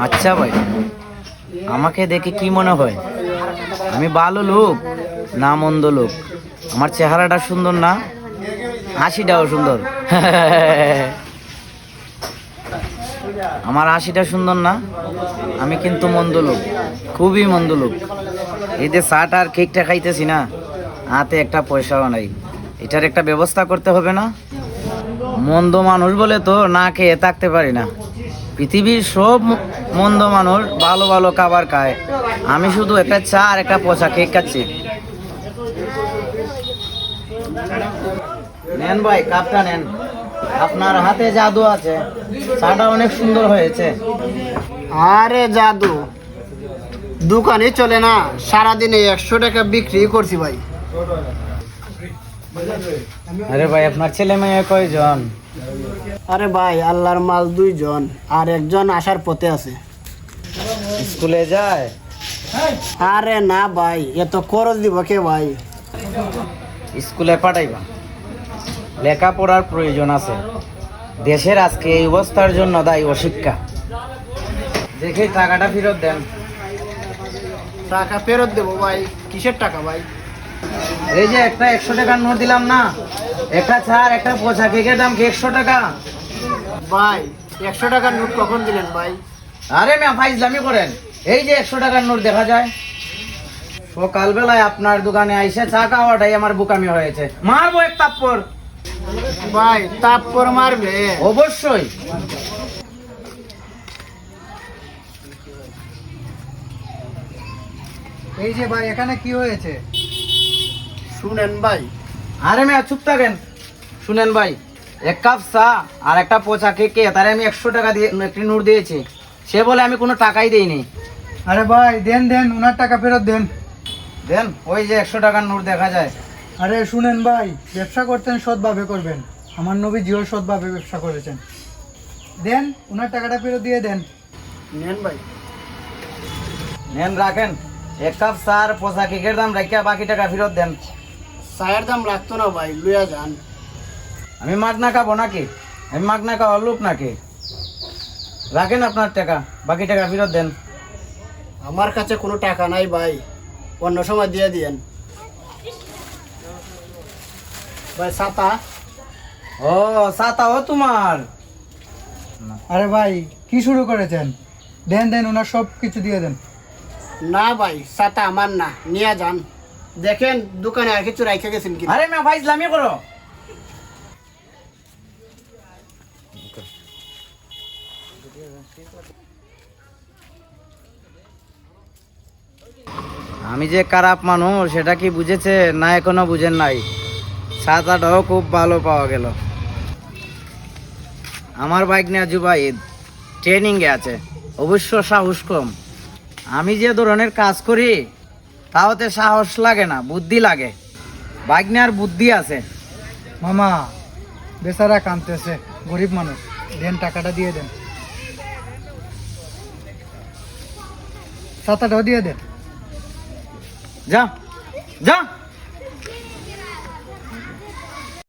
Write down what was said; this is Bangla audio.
আচ্ছা ভাই, আমাকে দেখে কি মনে হয়? আমি ভালো লোক না মন্দ লোক? আমার চেহারাটা সুন্দর না? হাসিটাও সুন্দর। আমার হাসিটা সুন্দর না? আমি কিন্তু মন্দ লোক, খুবই মন্দ লোক। এই যে চাটা আর কেকটা খাইতেছি না, হাতে একটা পয়সাও নাই। এটার একটা ব্যবস্থা করতে হবে না? মন্দ মানুষ বলে তো না খেয়ে থাকতে পারি না। পৃথিবীর সব মন্দ মানুষ ভালো ভালো খাবার খায়, আমি শুধু একটা চা আর একটা পচা কেক খাচ্ছি। নেন ভাই, কাপটা নেন। আপনার হাতে জাদু আছে, চাটা অনেক সুন্দর হয়েছে। আরে জাদু দোকানে চলে না, সারাদিনে 100 টাকা বিক্রি করছি ভাই। আরে ভাই, আপনার ছেলে মেয়ে কয়জন? আরে ভাই, আল্লাহর মাল 2 জন, আর একজন আসার পথে আছে। স্কুলে যায়? আরে না ভাই, এত খরচ দিব কে ভাই? স্কুলে পাঠাইবা, লেখাপড়ার প্রয়োজন আছে। দেশের আজকে এই অবস্থার জন্য দায়ী অশিক্ষা। দেখে টাকাটা ফেরত দেন। টাকা ফেরত দেবো ভাই? কিসের টাকা ভাই? এই যে একটা 100 টাকার নোট দিলাম না, একটা ছাড় একটা পচা কেকের দাম কি 100 টাকা? ভাই 100 টাকার নোট কখন দিলেন ভাই? আরে মিয়া ফাইজলামি করেন। এই যে 100 টাকার নোট দেখা যায়। সকালবেলায় আপনার দোকানে আইসে চা খাওয়াটাই আমার বোকামি হয়েছে। মারবো এক থাপ্পড়। ভাই তারপর মারবে? অবশ্যই। এই যে ভাই, এখানে কি হয়েছে? শুনেন ভাই। আরে মিয়া চুপ থাকেন। শুনেন ভাই, 1 কাপ চা আর একটা পচা কেকে তারে আমি 100 টাকা দিয়ে একটি নোট দিয়েছি। সে বলে আমি কোনো টাকাই দেইনি। আরে ভাই দেন দেন, ওনার টাকা ফেরত দেন। দেন, ওই যে 100 টাকার নোট দেখা যায়। আরে শুনেন ভাই, ব্যবসা করতেন সৎভাবে করবেন। আমার নবী জিও সৎভাবে ব্যবসা করেছেন। দেন, ওনার টাকাটা ফেরত দিয়ে দেন। নেন ভাই। নেন, রাখেন। 1 কাপ চা আর পচা কেকের দাম রাখিয়া বাকি টাকা ফেরত দেন। চায়ের দাম লাগতো না ভাই, লইয়া যান। আমি মাগনা খাবো নাকি? আমি মাগনা খাওয়ার লোক নাকি? রাখেন আপনার টাকা, বাকি টাকা ফেরত দেন। আমার কাছে কোনো টাকা নাই ভাই, অন্য সময় দিয়ে দিয়েন ভাই। ছাতা? ও ছাতাও তোমার? আরে ভাই কি শুরু করেছেন? দেন দেন, ওনার সব কিছু দিয়ে দেন। না ভাই, ছাতা আমার না, নিয়ে যান। দেখেন দোকানে আর কিছু রাইখে গেছেন কি? আরে মা ফাইজলামি করো। আমি যে খারাপ মানুষ সেটা কি বুঝেছে না এখনো বুঝেন নাই? ছাতাটাও খুব ভালো পাওয়া গেল। আমার বাইক নিয়ে জুবাইদ ট্রেনিংয়ে আছে, অবশ্য সাহস কম। আমি যে ধরনের কাজ করি তাওতে সাহস লাগে না, বুদ্ধি লাগে। বাইক নেওয়ার বুদ্ধি আছে। মামা বেচারা কাঁদতেছে, গরিব মানুষ। দেন, টাকাটা দিয়ে দেন। ছাতাটাও দিয়ে দেন। যা যা।